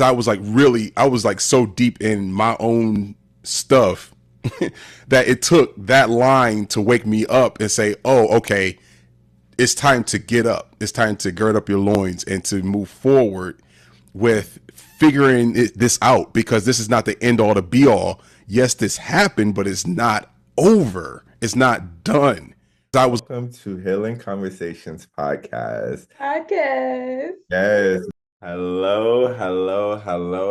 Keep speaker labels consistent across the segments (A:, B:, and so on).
A: I was like so deep in my own stuff that it took that line to wake me up and say, oh, okay, it's time to get up. It's time to gird up your loins and to move forward with figuring this out, because this is not the end all to be all. Yes, this happened, but it's not over. It's not done. I was
B: Welcome to Healing Conversations podcast.
C: Podcast.
B: Yes. Hello,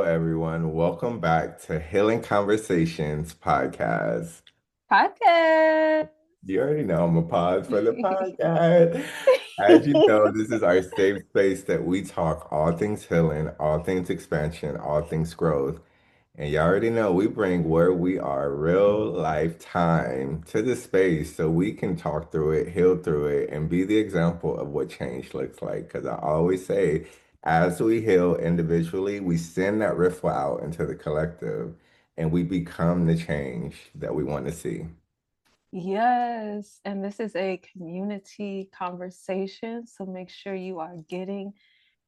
B: everyone. Welcome back to Healing Conversations podcast.
C: Podcast.
B: You already know I'm a pause for the podcast. As you know, this is our safe space that we talk all things healing, all things expansion, all things growth. And you already know we bring where we are real life time to the space so we can talk through it, heal through it, and be the example of what change looks like. Because I always say, as we heal individually, we send that ripple out into the collective and we become the change that we want to see.
C: Yes, and this is a community conversation. So make sure you are getting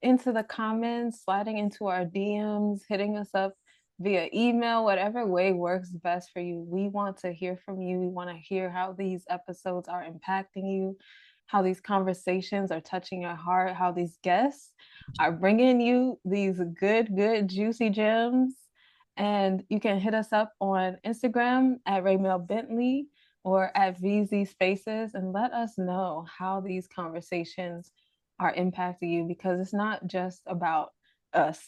C: into the comments, sliding into our DMs, hitting us up via email, whatever way works best for you. We want to hear from you. We want to hear how these episodes are impacting you, how these conversations are touching your heart, how these guests are bringing you these good, juicy gems. And you can hit us up on Instagram at Raymel Bentley or at VZ Spaces and let us know how these conversations are impacting you, because it's not just about us,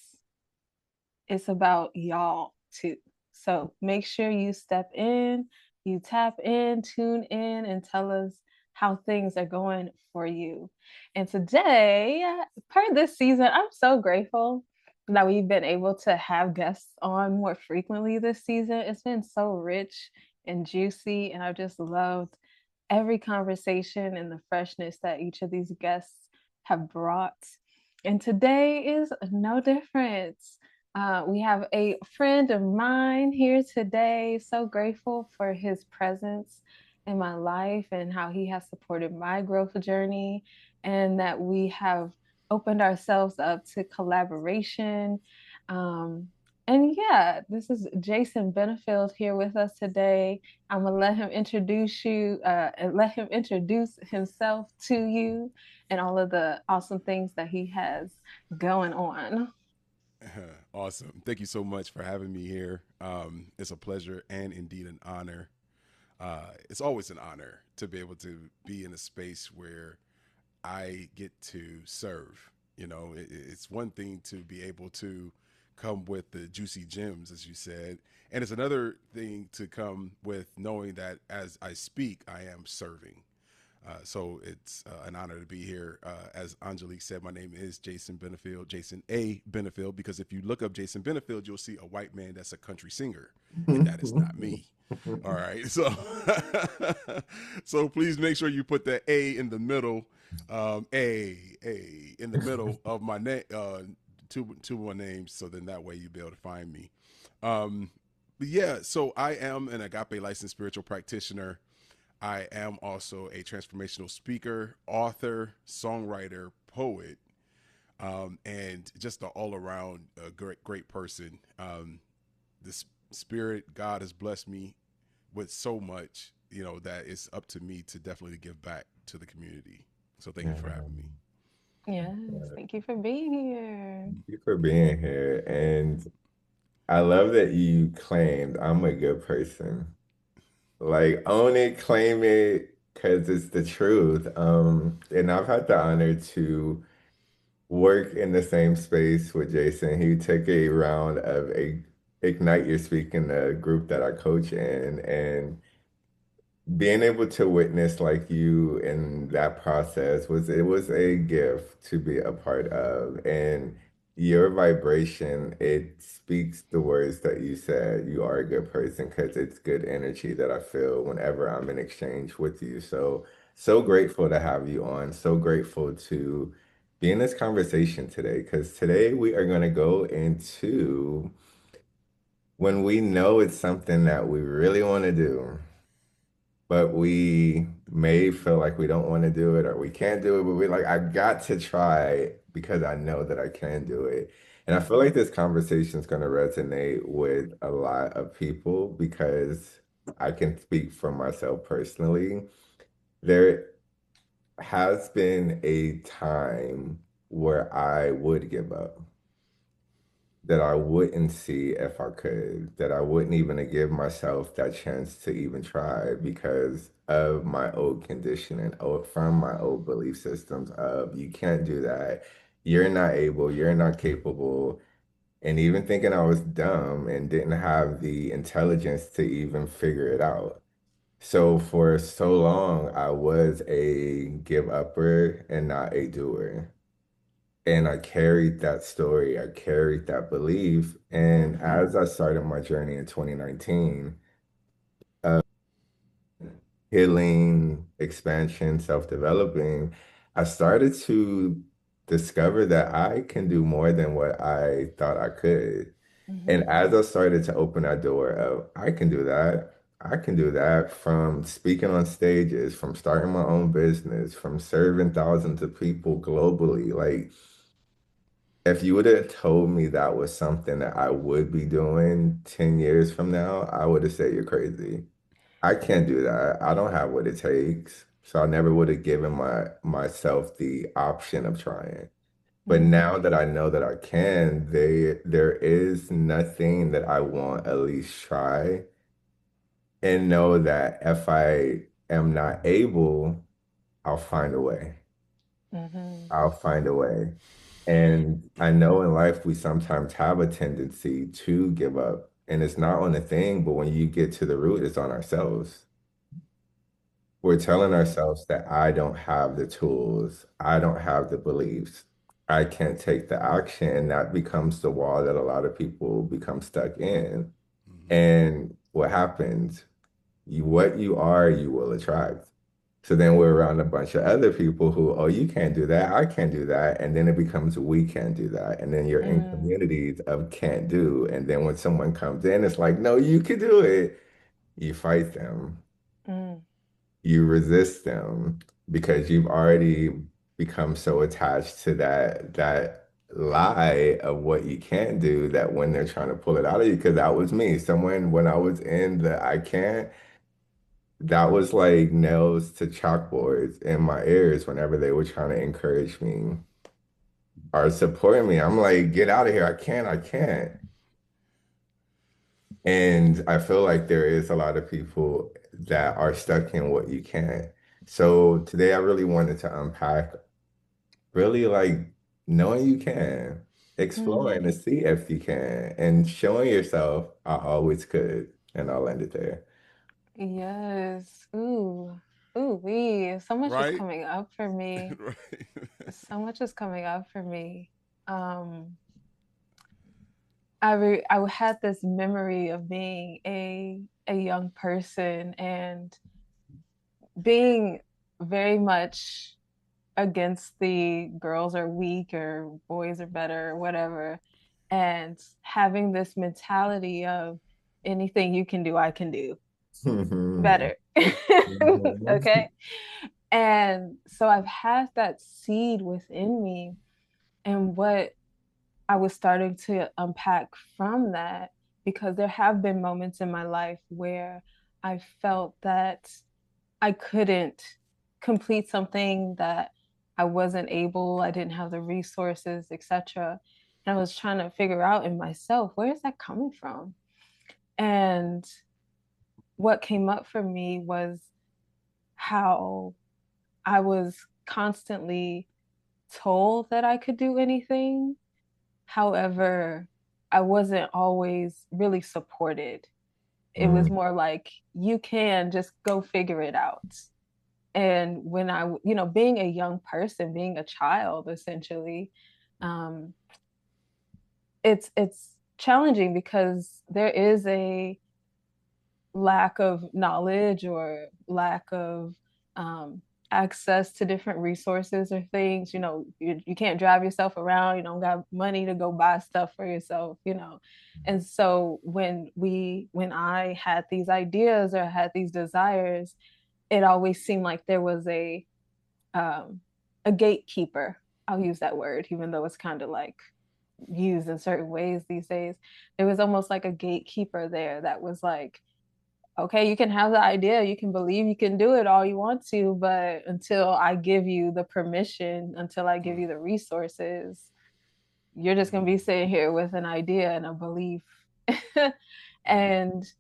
C: it's about y'all too. So make sure you step in, you tap in, tune in, and tell us how things are going for you. And today, part of this season, I'm so grateful that we've been able to have guests on more frequently this season. It's been so rich and juicy, and I've just loved every conversation and the freshness that each of these guests have brought. And today is no different. We have a friend of mine here today. So grateful for his presence in my life and how he has supported my growth journey, and that we have opened ourselves up to collaboration. Um, and yeah, this is Jason Benefield here with us today. I'm gonna let him introduce you and let him introduce himself to you and all of the awesome things that he has going on.
A: awesome. Thank you so much for having me here. It's a pleasure and indeed an honor. It's always an honor to be able to be in a space where I get to serve. It's one thing to be able to come with the juicy gems, as you said, and it's another thing to come with knowing that as I speak, I am serving. So it's an honor to be here. As Angelique said, my name is Jason Benefield, Jason A. Benefield, because if you look up Jason Benefield, you'll see a white man that's a country singer, and that is not me. All right, so so please make sure you put that A in the middle, A in the middle of my name, two more names, so then that way you'll be able to find me. But yeah, so I am an agape licensed spiritual practitioner. I am also a transformational speaker, author, songwriter, poet, and just an all around great person. The spirit, God has blessed me with so much, that it's up to me to definitely give back to the community. So thank you for having me.
C: Yes, thank you for being here.
B: Thank you for being here. And I love that you claimed I'm a good person. Like, own it, claim it, because it's the truth. And I've had the honor to work in the same space with Jason. He took a round of a Ignite Your Speaking, the group that I coach in, and being able to witness like you in that process was a gift to be a part of. And your vibration, it speaks the words that you said. You are a good person because it's good energy that I feel whenever I'm in exchange with you. So grateful to have you on. So grateful to be in this conversation today, because today we are going to go into when we know it's something that we really want to do, but we may feel like we don't want to do it or we can't do it, but we're like, I got to try because I know that I can do it. And I feel like this conversation is going to resonate with a lot of people because I can speak for myself personally. There has been a time where I would give up, that I wouldn't see if I could, that I wouldn't even give myself that chance to even try because of my old conditioning, from my old belief systems of you can't do that, you're not able, you're not capable. And even thinking I was dumb and didn't have the intelligence to even figure it out. So for so long, I was a give upper and not a doer. And I carried that story, I carried that belief. And as I started my journey in 2019, healing, expansion, self-developing, I started to discover that I can do more than what I thought I could. And
C: Mm-hmm.
B: as I started to open that door of, I can do that. I can do that from speaking on stages, from starting my own business, from serving thousands of people globally. Like, if you would have told me that was something that I would be doing 10 years from now, I would have said you're crazy. I can't do that. I don't have what it takes. So I never would have given myself the option of trying. But
C: Mm-hmm.
B: now that I know that I can, there is nothing that I won't at least try and know that if I am not able, I'll find a way.
C: Mm-hmm.
B: I'll find a way. And I know in life we sometimes have a tendency to give up. And it's not on the thing, but when you get to the root, it's on ourselves. We're telling ourselves that I don't have the tools, I don't have the beliefs, I can't take the action. And that becomes the wall that a lot of people become stuck in.
A: Hmm.
B: And what happens? What you are, you will attract. So then we're around a bunch of other people who, oh, you can't do that, I can't do that. And then it becomes we can't do that. And then you're in
C: Mm-hmm.
B: communities of can't do. And then when someone comes in, it's like, no, you can do it. You fight them, you resist them because you've already become so attached to that lie of what you can't do that when they're trying to pull it out of you, because that was me. Someone when I was in the I can't, that was like nails to chalkboards in my ears whenever they were trying to encourage me or support me. I'm like, get out of here. I can't. And I feel like there is a lot of people that are stuck in what you can't. So today I really wanted to unpack really like knowing you can, exploring
C: Mm-hmm.
B: to see if you can, and showing yourself I always could. And I'll end it there.
C: Yes. Ooh. Ooh, wee. So much is
A: Right?
C: coming up for me.
A: Right.
C: So much is coming up for me. Um, I had this memory of being a young person and being very much against the girls are weak or boys are better or whatever, and having this mentality of anything you can do, I can do
B: Mhm.
C: better.
B: Mhm.
C: Okay. And so I've had that seed within me. And what I was starting to unpack from that, because there have been moments in my life where I felt that I couldn't complete something, that I wasn't able, I didn't have the resources, etc. And I was trying to figure out in myself, where is that coming from? And what came up for me was how I was constantly told that I could do anything. However, I wasn't always really supported. It was
B: Mm.
C: more like, you can just go figure it out. And when being a young person, being a child, essentially, um, it's challenging because there is a lack of knowledge or lack of um, access to different resources or things. You can't drive yourself around, you don't got money to go buy stuff for yourself. And so when I had these ideas or had these desires, it always seemed like there was um, a gatekeeper. I'll use that word, even though it's kind of like used in certain ways these days. There was almost like a gatekeeper there that was like, okay, you can have the idea, you can believe you can do it all you want to, but until I give you the permission, until I give you the resources, you're just going to be sitting here with an idea and a belief. And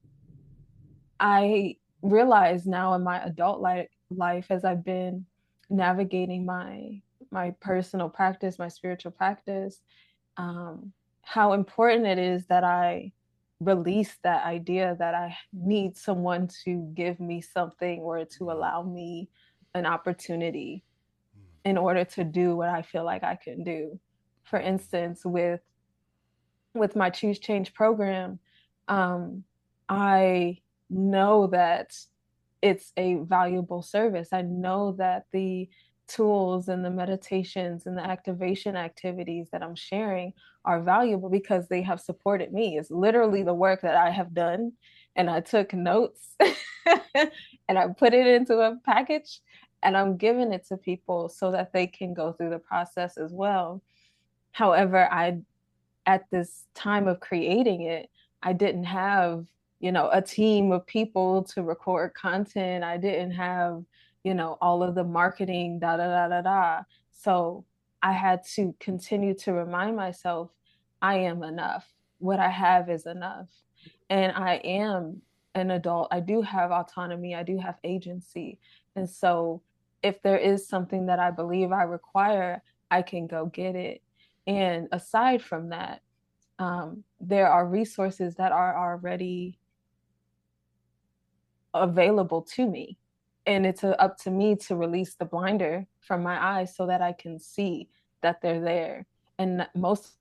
C: I realize now in my adult life as I've been navigating my personal practice, my spiritual practice, um, how important it is that I release that idea that I need someone to give me something or to allow me an opportunity in order to do what I feel like I can do. For instance, with my Choose Change program, um, I know that it's a valuable service. I know that the tools and the meditations and the activation activities that I'm sharing are valuable because they have supported me. It's literally the work that I have done. And I took notes and I put it into a package and I'm giving it to people so that they can go through the process as well. However, at this time of creating it, I didn't have, a team of people to record content. I didn't have, all of the marketing, da da da da da. So I had to continue to remind myself, I am enough. What I have is enough. And I am an adult. I do have autonomy. I do have agency. And so if there is something that I believe I require, I can go get it. And aside from that, there are resources that are already available to me. And it's up to me to release the blinder from my eyes so that I can see that they're there. And most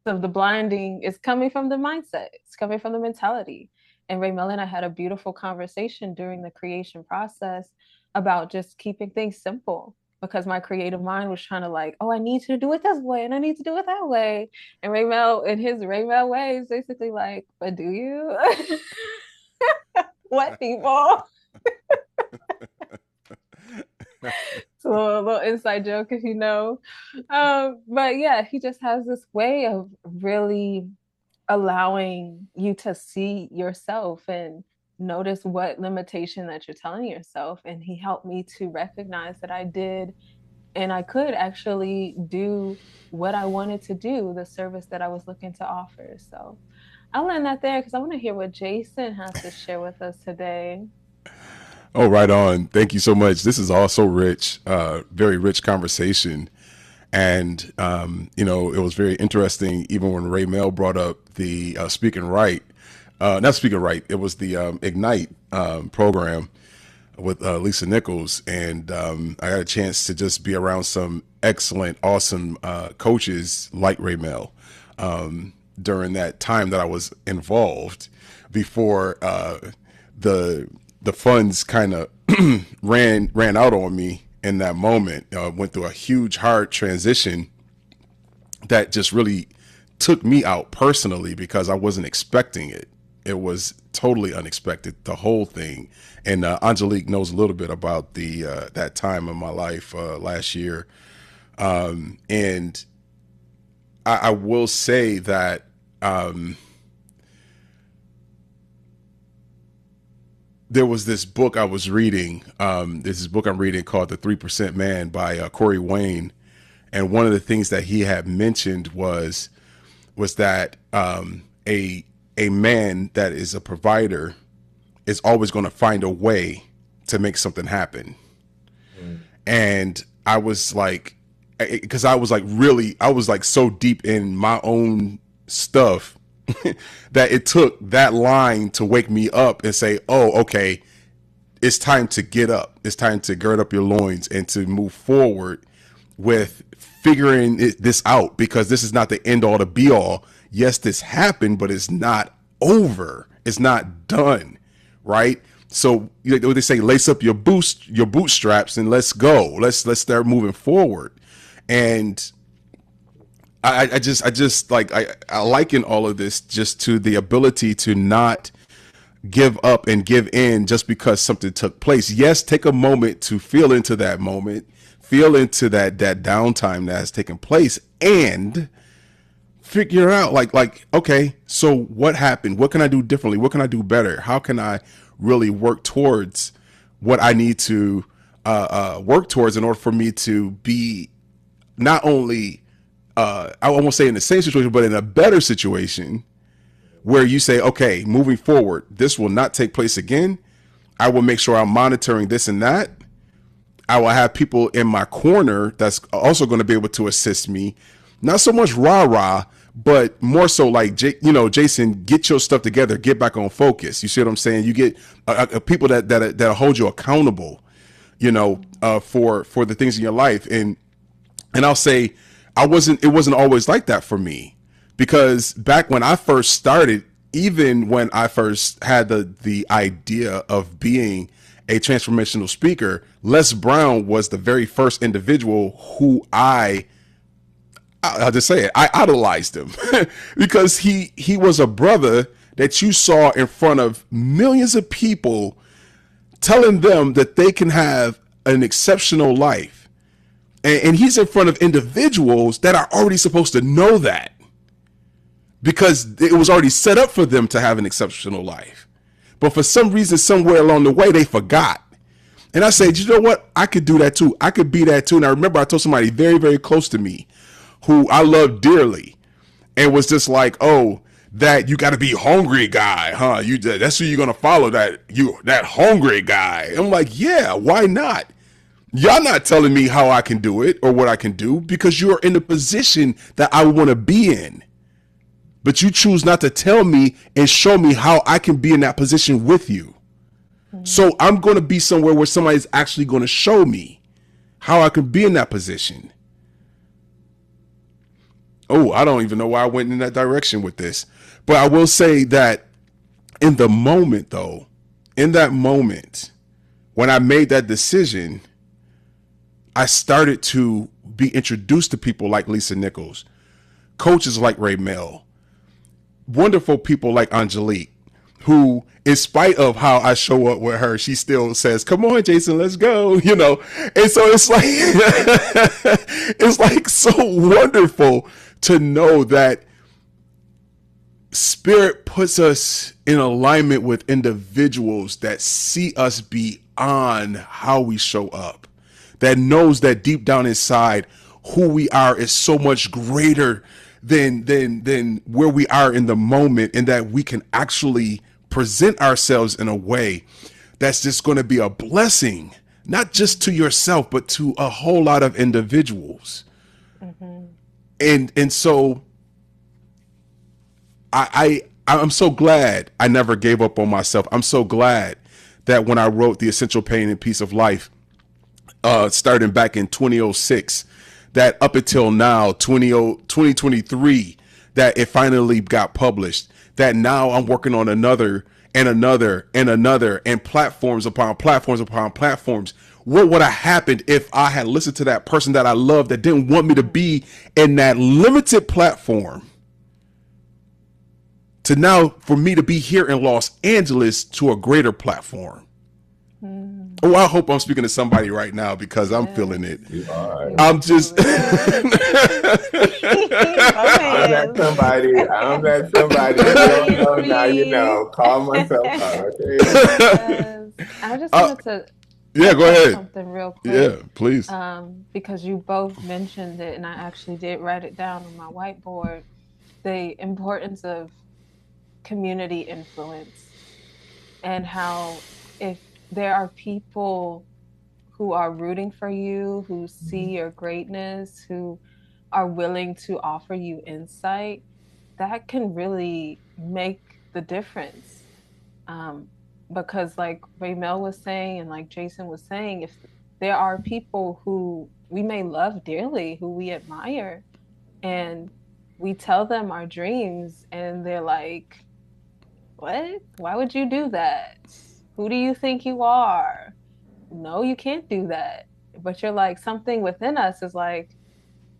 C: of the blinding is coming from the mindset, it's coming from the mentality. And Raymel and I had a beautiful conversation during the creation process about just keeping things simple because my creative mind was trying to like, oh, I need to do it this way and I need to do it that way. And Raymel, in his Raymel way, is basically like, but do you? What people? So a little inside joke if you know. But yeah, he just has this way of really allowing you to see yourself and notice what limitation that you're telling yourself. And he helped me to recognize that I did and I could actually do what I wanted to do, the service that I was looking to offer. So I'll end that there because I want to hear what Jason has to share with us today.
A: Oh, right on. Thank you so much. This is also rich, very rich conversation. And, it was very interesting, even when Ray Mel brought up the Speak and Write, not Speak and Write, it was the Ignite program with Lisa Nichols. And I got a chance to just be around some excellent, awesome coaches like Ray Mel during that time that I was involved before the funds kind of ran out on me in that moment. Went through a huge hard transition that just really took me out personally because I wasn't expecting it. It was totally unexpected, the whole thing. And Angelique knows a little bit about the that time in my life last year. And I will say that there was this book I was reading. This is book I'm reading called The 3% Man by Corey Wayne. And one of the things that he had mentioned was that a man that is a provider is always going to find a way to make something happen. Mm. And I was like, because I was like so deep in my own stuff that it took that line to wake me up and say, oh, okay, it's time to get up. It's time to gird up your loins and to move forward with figuring this out, because this is not the end all to be all. Yes, this happened, but it's not over. It's not done. Right. So what they say, lace up your bootstraps and let's go. Let's start moving forward. And I just like, I liken all of this just to the ability to not give up and give in just because something took place. Yes, take a moment to feel into that moment, feel into that downtime that has taken place, and figure out okay, so what happened? What can I do differently? What can I do better? How can I really work towards what I need to work towards in order for me to be not only I won't say in the same situation, but in a better situation where you say, okay, moving forward, this will not take place again. I will make sure I'm monitoring this and that. I will have people in my corner that's also going to be able to assist me. Not so much rah rah, but more so like, Jason, get your stuff together, get back on focus. You see what I'm saying? You get people that hold you accountable, for the things in your life. And I'll say, it wasn't always like that for me, because back when I first started, even when I first had the idea of being a transformational speaker, Les Brown was the very first individual who I'll just say it, I idolized him because he was a brother that you saw in front of millions of people, telling them that they can have an exceptional life. And he's in front of individuals that are already supposed to know that, because it was already set up for them to have an exceptional life. But for some reason, somewhere along the way, they forgot. And I said, you know what? I could do that too. I could be that too. And I remember I told somebody very, very close to me who I love dearly, and was just like, oh, that you got to be hungry guy, huh? That's who you're going to follow, that hungry guy. I'm like, yeah, why not? Y'all not telling me how I can do it or what I can do, because you're in the position that I want to be in. But you choose not to tell me and show me how I can be in that position with you. So I'm going to be somewhere where somebody's actually going to show me how I can be in that position. Oh, I don't even know why I went in that direction with this. But I will say that in the moment, though, in that moment, when I made that decision, I started to be introduced to people like Lisa Nichols, coaches like Ray Mel, wonderful people like Angelique, who, in spite of how I show up with her, she still says, come on, Jason, let's go, And so it's like, it's like so wonderful to know that Spirit puts us in alignment with individuals that see us beyond how we show up, that knows that deep down inside, who we are is so much greater than where we are in the moment, and that we can actually present ourselves in a way that's just going to be a blessing, not just to yourself, but to a whole lot of individuals. Mm-hmm. And so I'm so glad I never gave up on myself. I'm so glad that when I wrote The Essential Pain and Peace of Life, starting back in 2006, that up until now, 2023, that it finally got published, that now I'm working on another and another and another, and platforms upon platforms upon platforms. What would have happened if I had listened to that person that I loved that didn't want me to be in that limited platform, to now for me to be here in Los Angeles to a greater platform? Oh, I hope I'm speaking to somebody right now, because I'm feeling it. I'm just.
B: I'm that somebody. I'm that somebody. You don't know, now you know. Call myself out, okay?
C: Yes. I just wanted to.
A: Yeah, go ahead.
C: Something real quick.
A: Yeah, please.
C: Because you both mentioned it, and I actually did write it down on my whiteboard. The importance of community influence, and how if there are people who are rooting for you, who see your greatness, who are willing to offer you insight, that can really make the difference. Because like Raymel was saying, and like Jason was saying, if there are people who we may love dearly, who we admire, and we tell them our dreams, and they're like, what? Why would you do that? Who do you think you are? No, you can't do that. But you're like, something within us is like,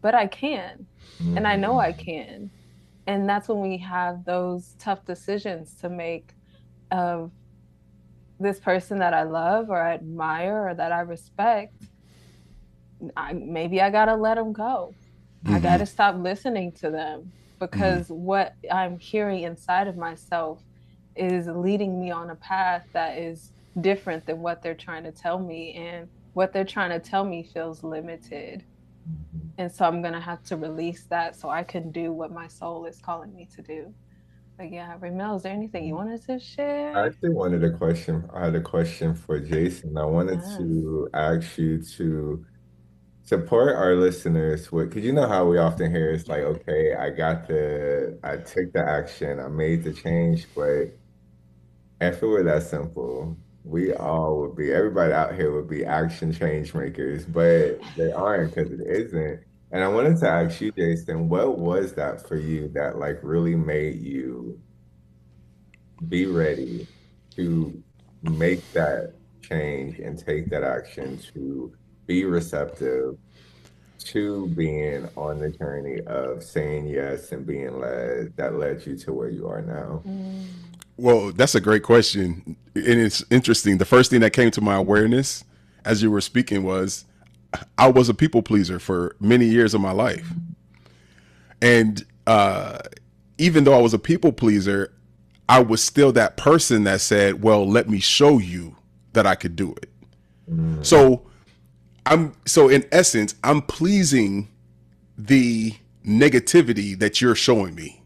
C: but I can. Mm-hmm. And I know I can. And that's when we have those tough decisions to make of this person that I love or admire or that I respect. Maybe I got to let them go. Mm-hmm. I got to stop listening to them. because what I'm hearing inside of myself is leading me on a path that is different than what they're trying to tell me. And what they're trying to tell me feels limited. And so I'm going to have to release that so I can do what my soul is calling me to do. But yeah, Ramel, is there anything you wanted to
B: I
C: share?
B: actually wanted a question. I had a question for Jason. I wanted
C: Yes.
B: to ask you to support our listeners with, because you know how we often hear it's like, okay, I took the action, I made the change, but if it were that simple, we all would be, everybody out here would be action change makers, but they aren't because it isn't. And I wanted to ask you, Jason, what was that for you that like really made you be ready to make that change and take that action to be receptive to being on the journey of saying yes and being led that led you to where you are now?
C: Mm.
A: Well, that's a great question. And it's interesting. The first thing that came to my awareness as you were speaking was I was a people pleaser for many years of my life. And even though I was a people pleaser, I was still that person that said, well, let me show you that I could do it.
B: Mm,
A: So so in essence, I'm pleasing the negativity that you're showing me.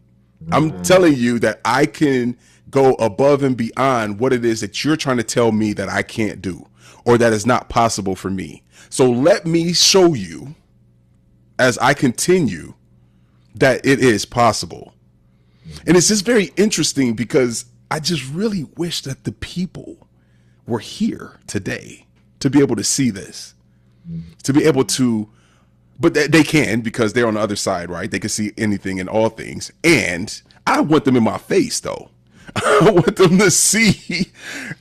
A: I'm
B: mm,
A: telling you that I can go above and beyond what it is that you're trying to tell me that I can't do or that is not possible for me. So let me show you as I continue that it is possible. And it's just very interesting because I just really wish that the people were here today to be able to see this,
B: mm,
A: to be able to, but they can because they're on the other side, right? They can see anything and all things. And I want them in my face, though. I want them to see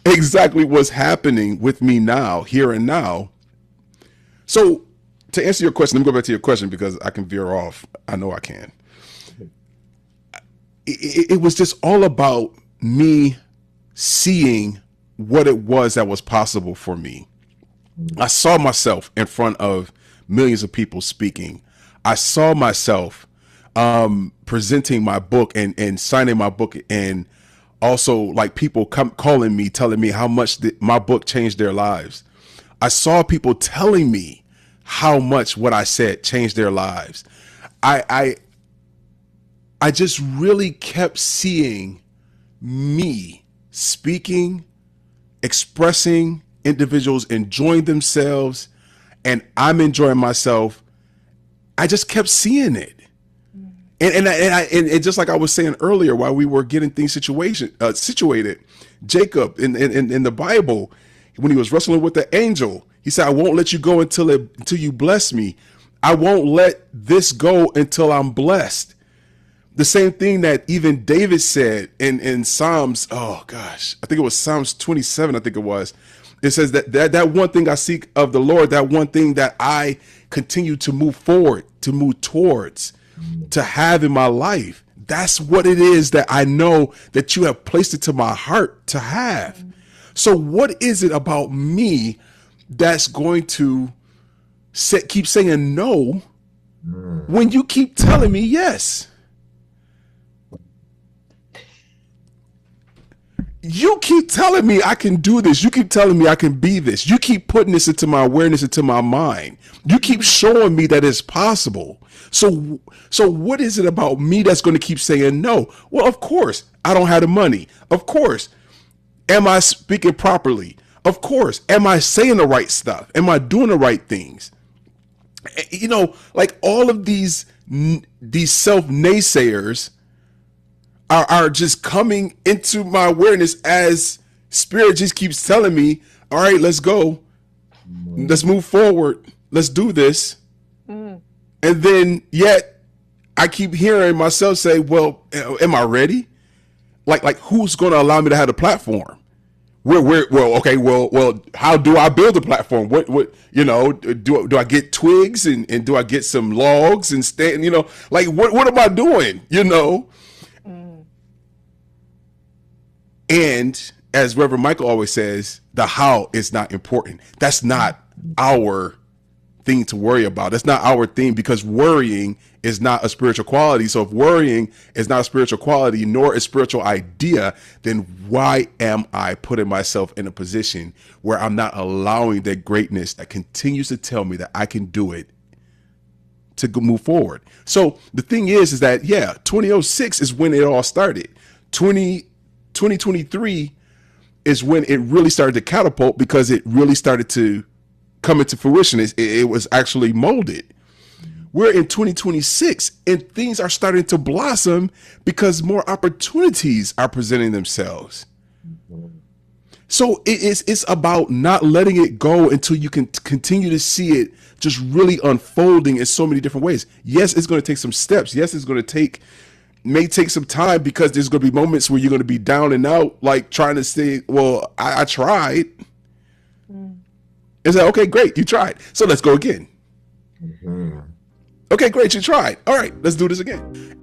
A: exactly what's happening with me now, here and now. So, to answer your question, let me go back to your question because I can veer off. I know I can. It was just all about me seeing what it was that was possible for me. I
B: mm,
A: saw myself in front of millions of people speaking. I saw myself presenting my book and signing my book, and also like people calling me, telling me how much my book changed their lives. I saw people telling me how much what I said changed their lives. I I, I just really kept seeing me speaking, expressing, individuals enjoying themselves, and I'm enjoying myself. I just kept seeing it.
C: Mm.
A: And just like I was saying earlier, while we were getting things situated, Jacob in the Bible, when he was wrestling with the angel, he said, "I won't let you go until you bless me. I won't let this go until I'm blessed." The same thing that even David said in Psalms. Oh gosh, I think it was Psalms 27. I think it was. It says that one thing I seek of the Lord, that one thing that I continue to move forward, to move towards,
B: mm,
A: to have in my life. That's what it is that I know that you have placed it to my heart to have.
C: Mm.
A: So what is it about me that's going to keep saying no
B: mm.
A: when you keep telling me yes? You keep telling me I can do this. You keep telling me I can be this. You keep putting this into my awareness, into my mind. You keep
C: Mm.
A: showing me that it's possible. So what is it about me that's going to keep saying no? Well, of course, I don't have the money. Of course, am I speaking properly? Of course, am I saying the right stuff? Am I doing the right things? Like all of these self naysayers are just coming into my awareness as spirit just keeps telling me, all right, let's go. Let's move forward. Let's do this.
C: Mm.
A: And then yet I keep hearing myself say, well, am I ready? Like who's going to allow me to have the platform? Well, okay, well, how do I build a platform? Do I get twigs and do I get some logs and stand, like what am I doing?
C: Mm.
A: And as Reverend Michael always says, the how is not important. That's not our thing to worry about. That's not our thing, because worrying is not a spiritual quality. So if worrying is not a spiritual quality nor a spiritual idea, then why am I putting myself in a position where I'm not allowing that greatness that continues to tell me that I can do it to move forward? So the thing is that, yeah, 2006 is when it all started. 2023 is when it really started to catapult, because it really started to come into fruition. It was actually molded. We're in 2026 and things are starting to blossom because more opportunities are presenting themselves. So it's about not letting it go until you can continue to see it just really unfolding in so many different ways. Yes, it's going to take some steps. Yes, it's going to may take some time, because there's going to be moments where you're going to be down and out, like trying to say, well, I tried. It's like, okay, great, you tried. So let's go again. Okay, great, you tried. All right, let's do this again.